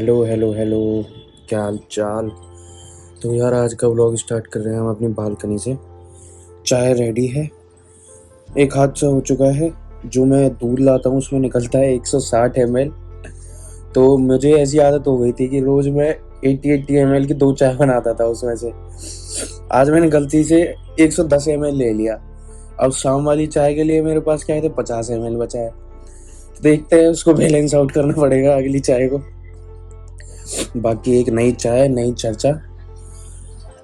Hello hello hello. क्या हाल चाल। तो यार आज का व्लॉग स्टार्ट कर रहे हैं हम अपनी बालकनी से। चाय रेडी है। एक हादसा हो चुका है। जो मैं दूध लाता हूँ उसमें निकलता है 160 ml। तो मुझे ऐसी आदत हो गई थी कि रोज मैं 80 ml की 2 चाय बनाता था उसमें से। आज मैंने गलती से 110 ml ले लिया। अब शाम वाली चाय के लिए मेरे पास क्या है, 50 ml बचा है। तो देखते हैं, उसको बैलेंस आउट करना पड़ेगा अगली चाय को। बाकी एक नई चाय नई चर्चा।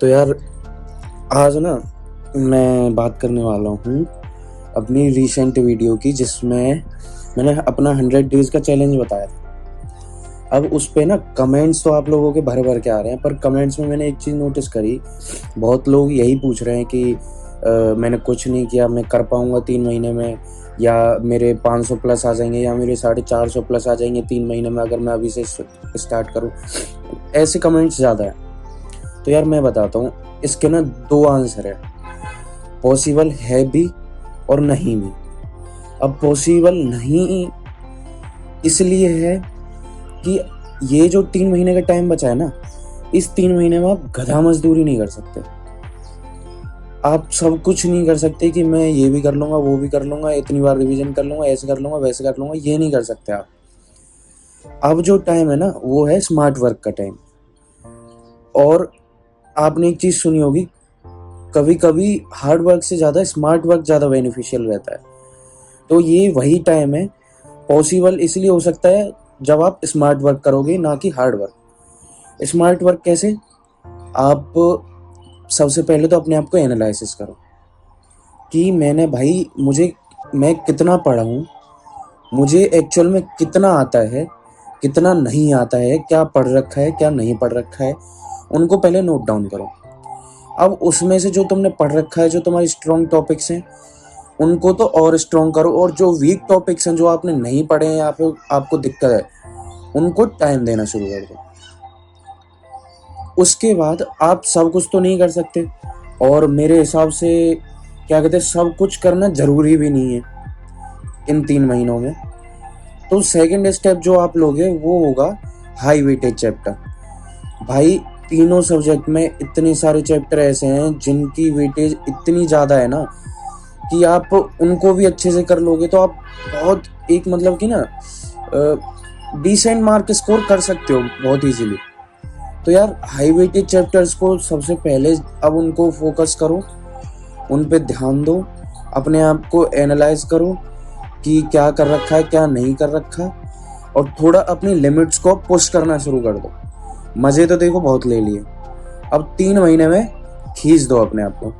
तो यार आज ना मैं बात करने वाला हूँ अपनी रिसेंट वीडियो की, जिसमें मैंने अपना 100 डेज का चैलेंज बताया था। अब उस पे ना कमेंट्स तो आप लोगों के भर भर के आ रहे हैं, पर कमेंट्स में मैंने एक चीज़ नोटिस करी। बहुत लोग यही पूछ रहे हैं कि मैंने कुछ नहीं किया, मैं कर पाऊँगा 3 महीने में, या मेरे 500 प्लस आ जाएंगे, या मेरे 450 प्लस आ जाएंगे 3 महीने में अगर मैं अभी से स्टार्ट करूँ। ऐसे कमेंट्स ज़्यादा है। तो यार मैं बताता हूँ, इसके ना 2 आंसर है। पॉसिबल है भी और नहीं भी। अब पॉसिबल नहीं इसलिए है कि ये जो 3 महीने का टाइम बचा है ना, इस 3 महीने में आप गधा मजदूरी नहीं कर सकते। आप सब कुछ नहीं कर सकते कि मैं ये भी कर लूंगा वो भी कर लूंगा, इतनी बार रिवीजन कर लूंगा, ऐसे कर लूंगा वैसे कर लूंगा, ये नहीं कर सकते आप। अब जो टाइम है ना वो है स्मार्ट वर्क का टाइम। और आपने एक चीज सुनी होगी, कभी कभी हार्ड वर्क से ज़्यादा स्मार्ट वर्क ज़्यादा बेनिफिशियल रहता है। तो ये वही टाइम है। पॉसिबल इसलिए हो सकता है जब आप स्मार्ट वर्क करोगे, ना कि हार्ड वर्क। स्मार्ट वर्क कैसे? आप सबसे पहले तो अपने आप को एनालिसिस करो कि मैं कितना पढ़ा हूँ, मुझे एक्चुअल में कितना आता है, कितना नहीं आता है, क्या पढ़ रखा है क्या नहीं पढ़ रखा है, उनको पहले नोट डाउन करो। अब उसमें से जो तुमने पढ़ रखा है, जो तुम्हारी स्ट्रॉन्ग टॉपिक्स हैं, उनको तो और स्ट्रॉन्ग करो। और जो वीक टॉपिक्स हैं, जो आपने नहीं पढ़े हैं या फिर आपको दिक्कत है, उनको टाइम देना शुरू कर दो। उसके बाद आप सब कुछ तो नहीं कर सकते, और मेरे हिसाब से क्या कहते हैं, सब कुछ करना जरूरी भी नहीं है इन 3 महीनों में। तो सेकंड स्टेप जो आप लोगे वो होगा हाई वेटेज चैप्टर। भाई तीनों सब्जेक्ट में इतने सारे चैप्टर ऐसे हैं जिनकी वेटेज इतनी ज़्यादा है ना कि आप उनको भी अच्छे से कर लोगे तो आप बहुत एक मतलब कि ना डिसेंट मार्क स्कोर कर सकते हो बहुत इजीली। तो यार हाई वेटेज चैप्टर्स को सबसे पहले अब उनको फोकस करो, उन पे ध्यान दो, अपने आप को एनालाइज करो कि क्या कर रखा है क्या नहीं कर रखा, और थोड़ा अपनी लिमिट्स को पुश करना शुरू कर दो। मज़े तो देखो बहुत ले लिए, अब 3 महीने में खींच दो अपने आप को।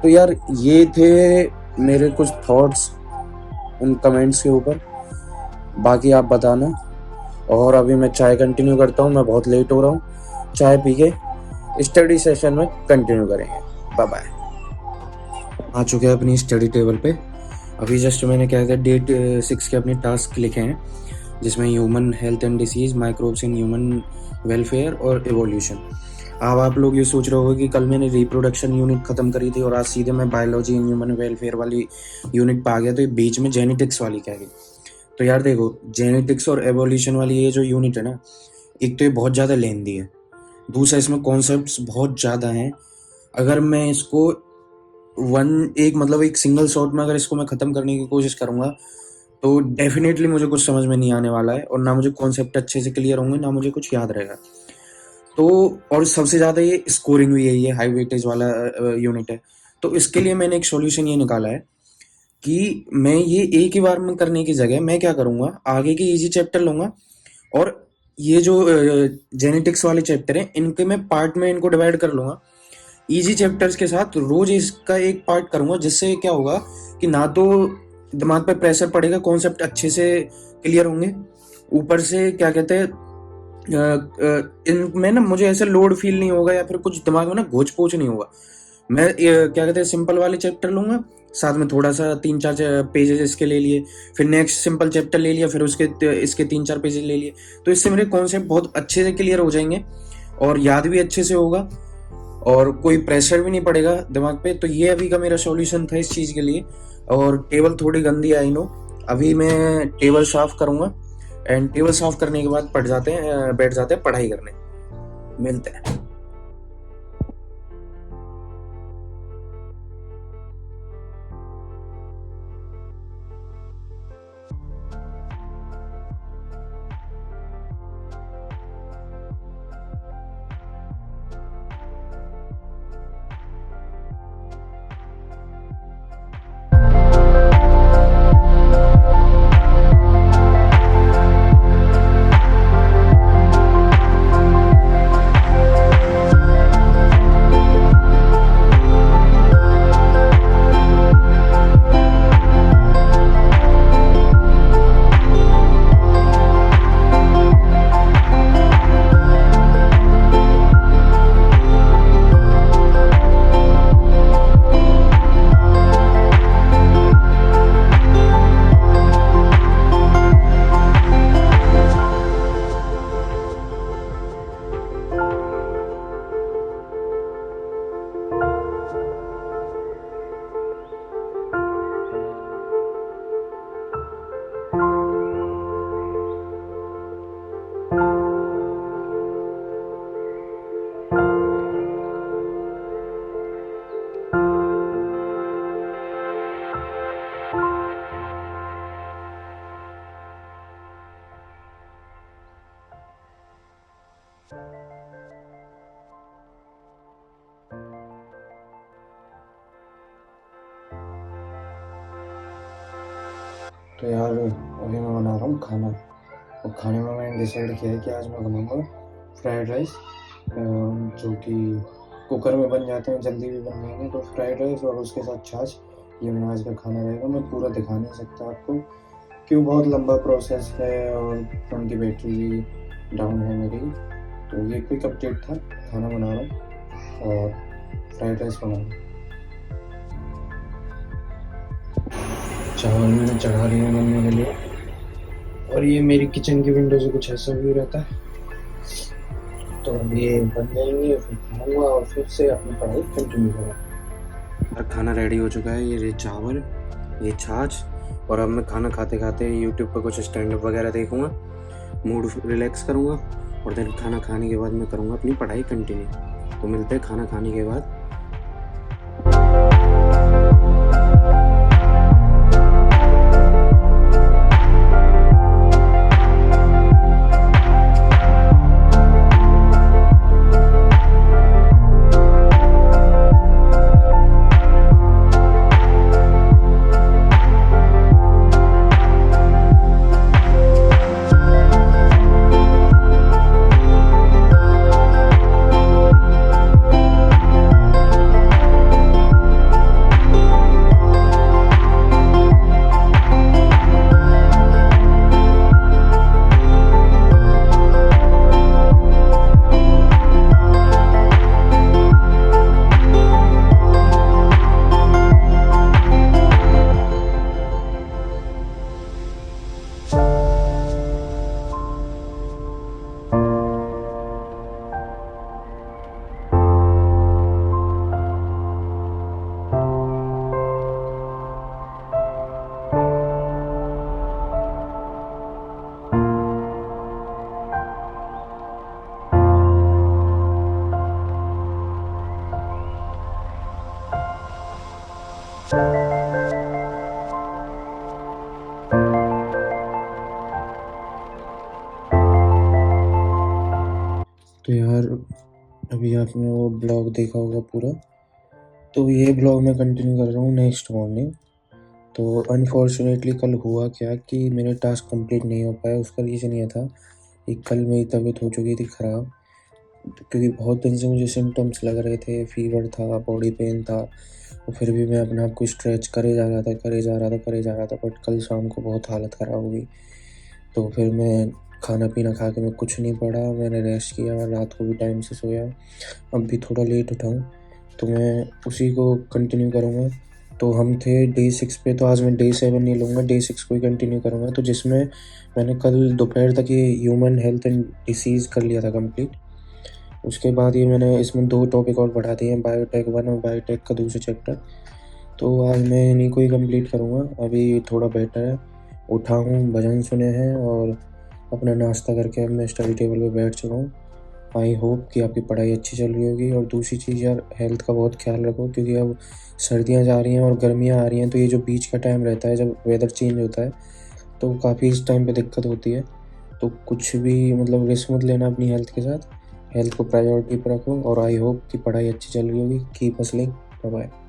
तो यार ये थे मेरे कुछ थॉट्स उन कमेंट्स के ऊपर। बाकी आप बताना। और अभी मैं चाय कंटिन्यू करता हूँ, मैं बहुत लेट हो रहा हूँ। चाय पी के स्टडी सेशन में कंटिन्यू करेंगे। Bye bye. आ चुके हैं अपनी स्टडी टेबल पे। अभी जस्ट मैंने क्या कहते हैं डेट 6 के अपने टास्क लिखे हैं, जिसमें human health and disease, microbes in human welfare और एवोल्यूशन। अब आप लोग ये सोच रहे होगे कि कल मैंने रिप्रोडक्शन यूनिट ख़त्म करी थी और आज सीधे मैं बायोलॉजी इन ह्यूमन वेलफेयर वाली यूनिट पे आ गया, तो ये बीच में जेनेटिक्स वाली क्या गई। तो यार देखो, जेनेटिक्स और एवोल्यूशन वाली ये जो यूनिट है ना, एक तो ये बहुत ज़्यादा लेंदी है, दूसरा इसमें कॉन्सेप्ट्स बहुत ज़्यादा हैं। अगर मैं इसको एक सिंगल शॉट में अगर इसको मैं ख़त्म करने की कोशिश करूँगा तो डेफिनेटली मुझे कुछ समझ में नहीं आने वाला है, और ना मुझे कॉन्सेप्ट अच्छे से क्लियर होंगे, ना मुझे कुछ याद रहेगा। तो और सबसे ज़्यादा ये स्कोरिंग भी यही है, हाई वेटेज वाला यूनिट है। तो इसके लिए मैंने एक सॉल्यूशन ये निकाला है कि मैं ये एक ही बार में करने की जगह मैं क्या करूँगा, आगे के इजी चैप्टर लूँगा, और ये जो जेनेटिक्स वाले चैप्टर हैं इनके मैं पार्ट में इनको डिवाइड कर लूँगा इजी चैप्टर्स के साथ। रोज इसका एक पार्ट करूँगा, जिससे क्या होगा कि ना तो दिमाग पे प्रेशर पड़ेगा, कॉन्सेप्ट अच्छे से क्लियर होंगे, ऊपर से क्या कहते हैं इनमें ना मुझे ऐसे लोड फील नहीं होगा, या फिर कुछ दिमाग में ना घोच पोच नहीं होगा। मैं क्या कहते हैं सिंपल वाले चैप्टर लूँगा, साथ में थोड़ा सा 3-4 पेजेस इसके ले लिए, फिर नेक्स्ट सिंपल चैप्टर ले लिया, फिर इसके 3-4 पेजेस ले लिए। तो इससे मेरे कॉन्सेप्ट बहुत अच्छे से क्लियर हो जाएंगे और याद भी अच्छे से होगा, और कोई प्रेशर भी नहीं पड़ेगा दिमाग पे। तो ये अभी का मेरा सॉल्यूशन था इस चीज़ के लिए। और टेबल थोड़ी गंदी आई नो, अभी मैं टेबल साफ करूँगा, एंड टेबल साफ करने के बाद बैठ जाते हैं पढ़ाई करने। मिलते हैं। तो यार अभी मैं बना रहा हूँ खाना। और खाने में मैंने डिसाइड किया है कि आज मैं बनाऊँगा फ्राइड राइस, जो कि कुकर में बन जाते हैं, जल्दी भी बन जाएंगे। तो फ्राइड राइस और उसके साथ छाछ, ये मेरा आज का खाना रहेगा। मैं पूरा दिखा नहीं सकता आपको, क्यों बहुत लंबा प्रोसेस है और फ़ोन की बैटरी भी डाउन है मेरी। तो ये क्विक अपडेट था। खाना बना रहा हूँ और फ्राइड राइस बना रहा हूँ। चावल मैंने चढ़ा लिया बनने के लिए, और ये मेरी किचन की विंडो से कुछ ऐसा व्यू रहता है। तो अब ये बन जाएंगे, फिर खाऊंगा और फिर से अपनी पढ़ाई कंटिन्यू करूँगा। खाना रेडी हो चुका है। ये चावल, ये छाछ, और अब मैं खाना खाते खाते यूट्यूब पर कुछ स्टैंड अप वगैरह देखूँगा, मूड रिलैक्स करूँगा, और देन खाना खाने के बाद मैं करूँगा अपनी पढ़ाई कंटिन्यू। तो मिलते हैं खाना खाने के बाद। तो यार अभी आपने वो ब्लॉग देखा होगा पूरा, तो ये ब्लॉग मैं कंटिन्यू कर रहा हूँ नेक्स्ट मॉर्निंग। तो अनफॉर्चुनेटली कल हुआ क्या कि मेरे टास्क कंप्लीट नहीं हो पाया। उसका रीज़न ये था कि कल मेरी तबीयत हो चुकी थी ख़राब, क्योंकि बहुत दिन से मुझे सिम्टम्स लग रहे थे, फीवर था, बॉडी पेन था, और फिर भी मैं अपने आप को स्ट्रेच करे जा रहा था। बट कल शाम को बहुत हालत ख़राब हो गई। तो फिर मैं खाना पीना खा के मैं कुछ नहीं पढ़ा, मैंने रेस्ट किया, रात को भी टाइम से सोया। अब भी थोड़ा लेट उठा हूँ, तो मैं उसी को कंटिन्यू करूँगा। तो हम थे डे 6 पे, तो आज मैं डे 7 नहीं लूँगा, डे 6 को ही कंटिन्यू करूँगा। तो जिसमें मैंने कल दोपहर तक ये ह्यूमन हेल्थ एंड डिसीज़ कर लिया था कंप्लीट। उसके बाद ये मैंने इसमें 2 टॉपिक और बढ़ा दिए हैं, बायोटेक 1 और बायोटेक का दूसरा चैप्टर। तो आज मैं इन्हीं को ही कंप्लीट करूँगा। अभी थोड़ा बेटर है, उठा हूँ, भजन सुने हैं और अपना नाश्ता करके अब मैं स्टडी टेबल पे बैठ चुका हूँ। आई होप कि आपकी पढ़ाई अच्छी चल रही होगी। और दूसरी चीज़ यार, हेल्थ का बहुत ख्याल रखो, क्योंकि अब सर्दियाँ जा रही हैं और गर्मियाँ आ रही हैं, तो ये जो बीच का टाइम रहता है जब वेदर चेंज होता है, तो काफ़ी इस टाइम पे दिक्कत होती है। तो कुछ भी मतलब रिस्क मत लेना अपनी हेल्थ के साथ। हेल्थ को प्रायोरिटी पे रखो और आई होप कि पढ़ाई अच्छी चल रही होगी। Keep hustling. Bye bye.